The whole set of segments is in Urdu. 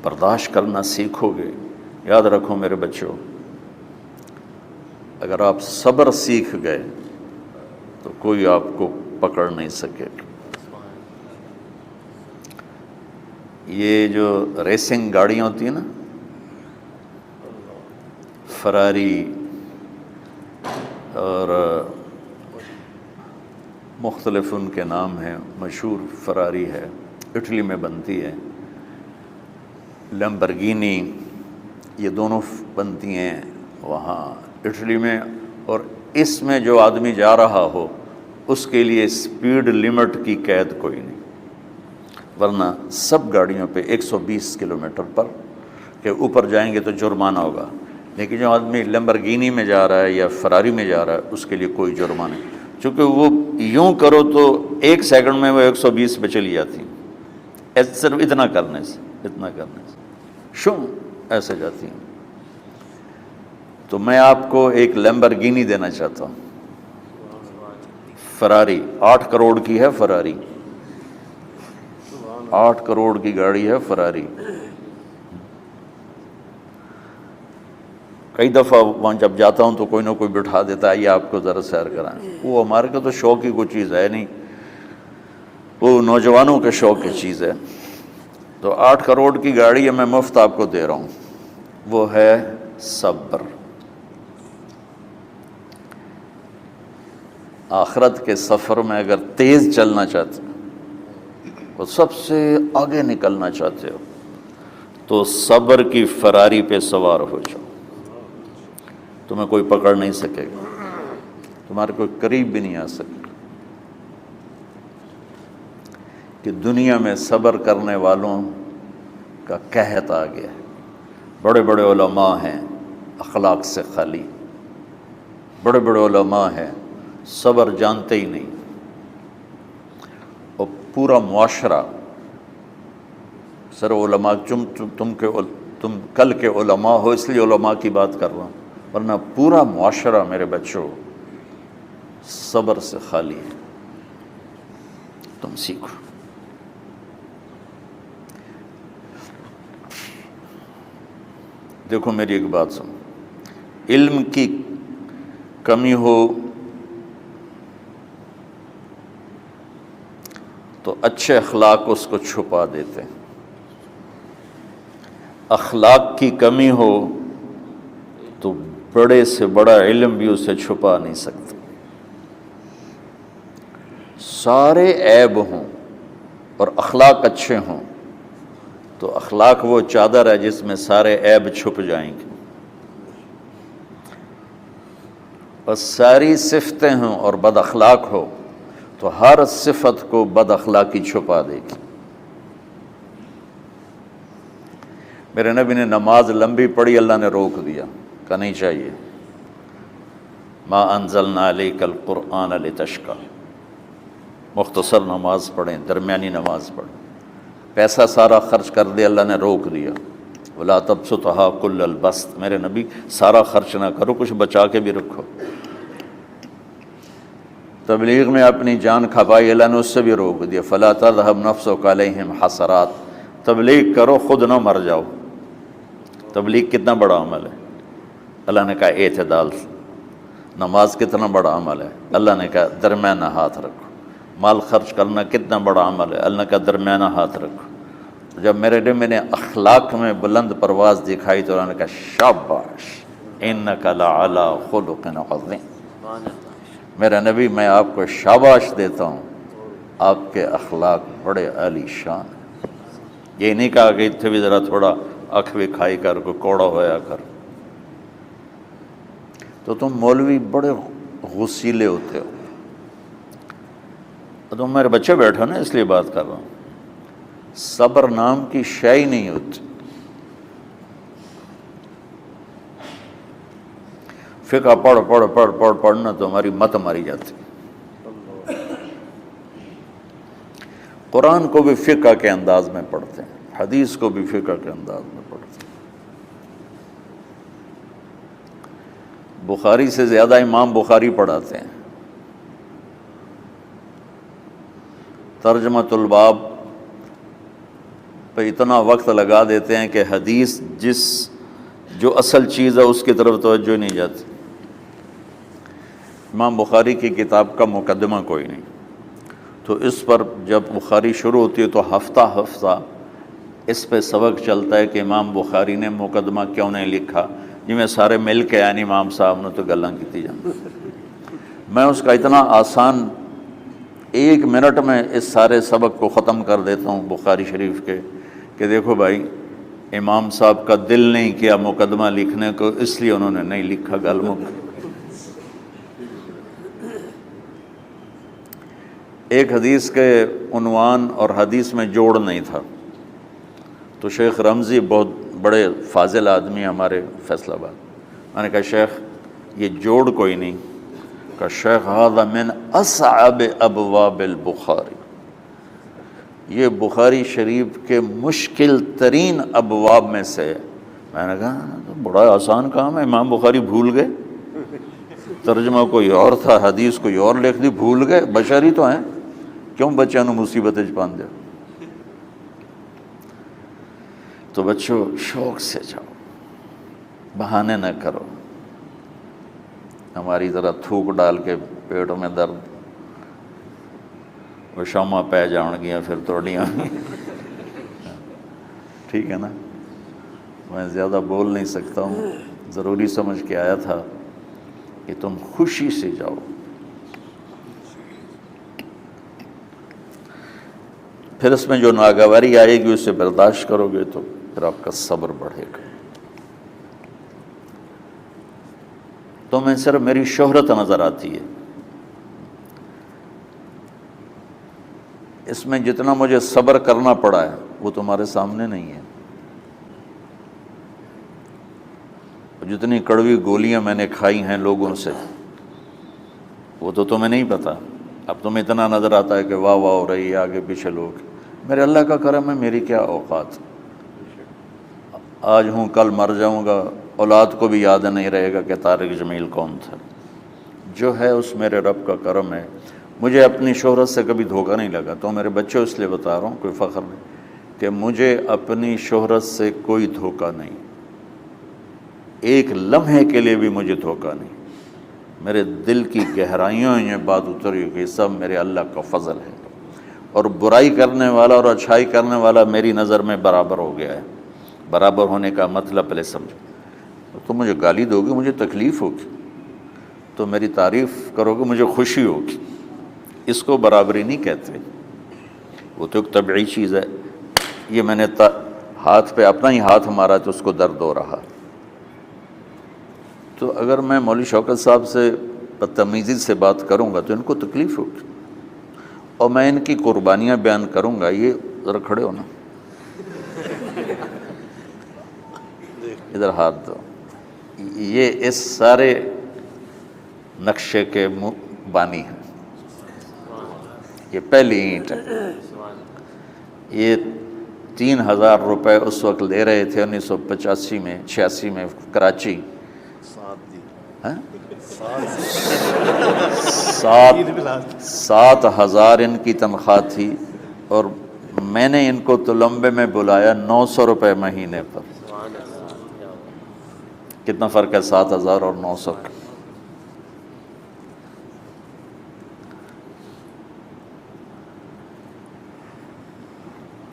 برداشت کرنا سیکھو گے، یاد رکھو میرے بچوں، اگر آپ صبر سیکھ گئے تو کوئی آپ کو پکڑ نہیں سکے گا۔ یہ جو ریسنگ گاڑیاں ہوتی ہیں نا، فراری اور مختلف ان کے نام ہیں، مشہور فراری ہے، اٹلی میں بنتی ہے، لیمبرگینی، یہ دونوں بنتی ہیں وہاں اٹلی میں، اور اس میں جو آدمی جا رہا ہو اس کے لیے سپیڈ لمٹ کی قید کوئی نہیں، ورنہ سب گاڑیوں پہ 120 کلومیٹر پر کہ اوپر جائیں گے تو جرمانہ ہوگا، لیکن جو آدمی لیمبرگینی میں جا رہا ہے یا فراری میں جا رہا ہے اس کے لیے کوئی جرمانہ نہیں، چونکہ وہ یوں کرو تو 1 سیکنڈ میں وہ 120 پہ چلی جاتی ہیں، صرف اتنا کرنے سے شوں ایسے جاتی ہیں۔ تو میں آپ کو ایک لیمبرگینی دینا چاہتا ہوں، فراری 8 کروڑ کی ہے، فراری 8 کروڑ کی گاڑی ہے فراری۔ کئی دفعہ وہاں جب جاتا ہوں تو کوئی نہ کوئی بٹھا دیتا ہے، یہ آپ کو ذرا سیر کرائیں، وہ ہمارے کو تو شوق کی کوئی چیز ہے نہیں، وہ نوجوانوں کے شوق کی چیز ہے۔ تو 8 کروڑ کی گاڑی ہے، میں مفت آپ کو دے رہا ہوں، وہ ہے صبر۔ آخرت کے سفر میں اگر تیز چلنا چاہتے ہو، سب سے آگے نکلنا چاہتے ہو، تو صبر کی فراری پہ سوار ہو جاؤ، تمہیں کوئی پکڑ نہیں سکے گا، تمہارے کوئی قریب بھی نہیں آ سکے گا، کہ دنیا میں صبر کرنے والوں کا قحط آ گیا ہے۔ بڑے بڑے علماء ہیں اخلاق سے خالی، بڑے بڑے علماء ہیں صبر جانتے ہی نہیں، اور پورا معاشرہ سر علماء، تم کل کے علماء ہو اس لیے علماء کی بات کر رہا ہوں، ورنہ پورا معاشرہ میرے بچوں صبر سے خالی ہے۔ تم سیکھو۔ دیکھو میری ایک بات سنو، علم کی کمی ہو تو اچھے اخلاق اس کو چھپا دیتے ہیں، اخلاق کی کمی ہو تو بڑے سے بڑا علم بھی اسے چھپا نہیں سکتا۔ سارے عیب ہوں اور اخلاق اچھے ہوں تو اخلاق وہ چادر ہے جس میں سارے عیب چھپ جائیں گے، اور ساری صفتیں ہوں اور بد اخلاق ہو تو ہر صفت کو بد اخلاقی چھپا دے گی۔ میرے نبی نے نماز لمبی پڑھی، اللہ نے روک دیا، کہا نہیں چاہیے، ما انزلنا علیک القرآن لتشقی، مختصر نماز پڑھیں، درمیانی نماز پڑھیں۔ پیسہ سارا خرچ کر دے، اللہ نے روک دیا، ولا تبسطھا کل البسط، میرے نبی سارا خرچ نہ کرو، کچھ بچا کے بھی رکھو۔ تبلیغ میں اپنی جان کھپائی، اللہ نے اس سے بھی روک دیا، فلا تذهب نفسک علیہم حسرات، تبلیغ کرو خود نہ مر جاؤ۔ تبلیغ کتنا بڑا عمل ہے، اللہ نے کہا اعتدال سے۔ نماز کتنا بڑا عمل ہے، اللہ نے کہا درمیانہ ہاتھ رکھو۔ مال خرچ کرنا کتنا بڑا عمل ہے، اللہ نے کہا درمیانہ ہاتھ رکھو۔ جب میرے نے میں نے اخلاق میں بلند پرواز دکھائی تو اللہ نے کہا شاباش انک لعلی خلق عظیم، میرا نبی میں آپ کو شاباش دیتا ہوں، آپ کے اخلاق بڑے عالی شان ہیں۔ یہ نہیں کہا کہ اتنے بھی ذرا تھوڑا اکھ بھی کھائی کر، کوئی کوڑا ہویا کر۔ تو تم مولوی بڑے غسیلے ہوتے ہو، تم میرے بچے بیٹھو نا اس لیے بات کر رہا ہوں۔ صبر نام کی شے ہی نہیں ہوتی۔ فقہ پڑھنا تو ہماری مت ماری جاتی۔ قرآن کو بھی فقہ کے انداز میں پڑھتے ہیں، حدیث کو بھی فقہ کے انداز میں پڑھتے ہیں۔ بخاری سے زیادہ امام بخاری پڑھاتے ہیں۔ ترجمۃ الباب پہ اتنا وقت لگا دیتے ہیں کہ حدیث جو اصل چیز ہے اس کی طرف توجہ نہیں جاتی۔ امام بخاری کی کتاب کا مقدمہ کوئی نہیں، تو اس پر جب بخاری شروع ہوتی ہے تو ہفتہ ہفتہ اس پہ سبق چلتا ہے کہ امام بخاری نے مقدمہ کیوں نہیں لکھا، جی میں سارے مل کے یعنی امام صاحب نے تو گلاں کی جان۔ میں اس کا اتنا آسان 1 منٹ میں اس سارے سبق کو ختم کر دیتا ہوں بخاری شریف کے، کہ دیکھو بھائی امام صاحب کا دل نہیں کیا مقدمہ لکھنے کو، اس لیے انہوں نے نہیں لکھا، گل مک۔ ایک حدیث کے عنوان اور حدیث میں جوڑ نہیں تھا، تو شیخ رمزی بہت بڑے فاضل آدمی ہمارے فیصل آباد، میں نے کہا شیخ یہ جوڑ کوئی نہیں، کہا شیخ ھذا من اصعب ابواب البخاری، یہ بخاری شریف کے مشکل ترین ابواب میں سے۔ میں نے کہا تو بڑا آسان کام ہے، امام بخاری بھول گئے، ترجمہ کوئی اور تھا، حدیث کوئی اور لکھ دی، بھول گئے، بشر ہی تو ہیں، کیوں بچوں نے مصیبت پان دیا۔ تو بچوں شوق سے جاؤ، بہانے نہ کرو، ہماری ذرا تھوک ڈال کے پیٹوں میں درد، وہ شامہ پہ جاؤں گیا پھر توڑیاں، ٹھیک ہے نا۔ میں زیادہ بول نہیں سکتا ہوں، ضروری سمجھ کے آیا تھا کہ تم خوشی سے جاؤ۔ پھر اس میں جو ناگواری آئے گی اسے برداشت کرو گے تو پھر آپ کا صبر بڑھے گا۔ تو میں صرف میری شہرت نظر آتی ہے، اس میں جتنا مجھے صبر کرنا پڑا ہے وہ تمہارے سامنے نہیں ہے، جتنی کڑوی گولیاں میں نے کھائی ہیں لوگوں سے وہ تو تمہیں نہیں پتا۔ اب تمہیں اتنا نظر آتا ہے کہ واہ واہ ہو رہی ہے آگے پیچھے لوگ، میرے اللہ کا کرم ہے، میری کیا اوقات، آج ہوں کل مر جاؤں گا، اولاد کو بھی یاد نہیں رہے گا کہ طارق جمیل کون تھا۔ جو ہے اس میرے رب کا کرم ہے، مجھے اپنی شہرت سے کبھی دھوکہ نہیں لگا۔ تو میرے بچوں اس لیے بتا رہا ہوں، کوئی فخر نہیں، کہ مجھے اپنی شہرت سے کوئی دھوکہ نہیں، ایک لمحے کے لیے بھی مجھے دھوکہ نہیں۔ میرے دل کی گہرائیوں یہ بات اتری کہ سب میرے اللہ کا فضل ہے، اور برائی کرنے والا اور اچھائی کرنے والا میری نظر میں برابر ہو گیا ہے۔ برابر ہونے کا مطلب پہلے سمجھو، تو مجھے گالی دو گے مجھے تکلیف ہوگی، تو میری تعریف کرو گے مجھے خوشی ہوگی، اس کو برابری نہیں کہتے، وہ تو ایک طبعی چیز ہے۔ یہ میں نے ہاتھ پہ اپنا ہی ہاتھ مارا تو اس کو درد ہو رہا۔ تو اگر میں مولوی شوکت صاحب سے بدتمیزی سے بات کروں گا تو ان کو تکلیف ہوگی، اور میں ان کی قربانیاں بیان کروں گا۔ یہ ذرا کھڑے ہونا، ادھر ہاتھ دو، یہ اس سارے نقشے کے بانی ہیں، یہ پہلی اینٹ ہے۔ یہ 3000 روپے اس وقت لے رہے تھے 1985 میں 86 میں کراچی، 7,000 ان کی تنخواہ تھی، اور میں نے ان کو تلمبے میں بلایا 900 روپے مہینے پر۔ کتنا فرق ہے 7,000 اور 900 کا؟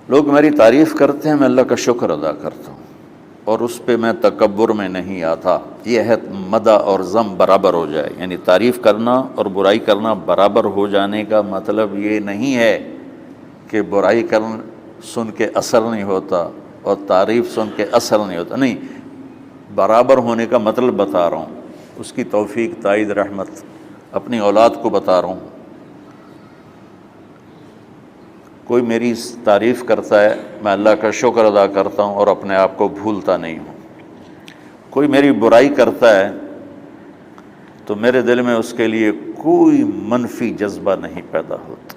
لوگ میری تعریف کرتے ہیں، میں اللہ کا شکر ادا کرتا ہوں، اور اس پہ میں تکبر میں نہیں آتا۔ یہ ہے مدح اور ذم برابر ہو جائے، یعنی تعریف کرنا اور برائی کرنا برابر ہو جانے کا مطلب یہ نہیں ہے کہ برائی سن کے اثر نہیں ہوتا اور تعریف سن کے اثر نہیں ہوتا، نہیں، برابر ہونے کا مطلب بتا رہا ہوں، اس کی توفیق تائید رحمت اپنی اولاد کو بتا رہا ہوں۔ کوئی میری تعریف کرتا ہے میں اللہ کا شکر ادا کرتا ہوں اور اپنے آپ کو بھولتا نہیں ہوں، کوئی میری برائی کرتا ہے تو میرے دل میں اس کے لیے کوئی منفی جذبہ نہیں پیدا ہوتا۔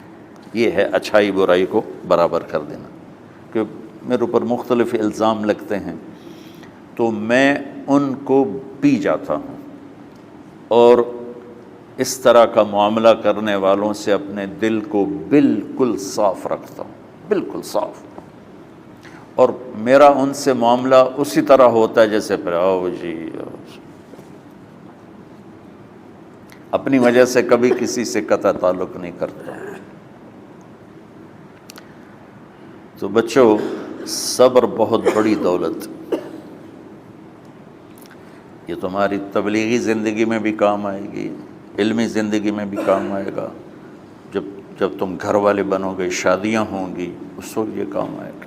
یہ ہے اچھائی برائی کو برابر کر دینا۔ کہ میرے اوپر مختلف الزام لگتے ہیں تو میں ان کو پی جاتا ہوں، اور اس طرح کا معاملہ کرنے والوں سے اپنے دل کو بالکل صاف رکھتا ہوں، بالکل صاف، اور میرا ان سے معاملہ اسی طرح ہوتا ہے جیسے پھر آؤ جی اپنی وجہ سے کبھی کسی سے قطع تعلق نہیں کرتا۔ تو بچوں، صبر بہت بڑی دولت، یہ تمہاری تبلیغی زندگی میں بھی کام آئے گی، علمی زندگی میں بھی کام آئے گا، جب تم گھر والے بنو گے، شادیاں ہوں گی، اس وقت یہ کام آئے گا۔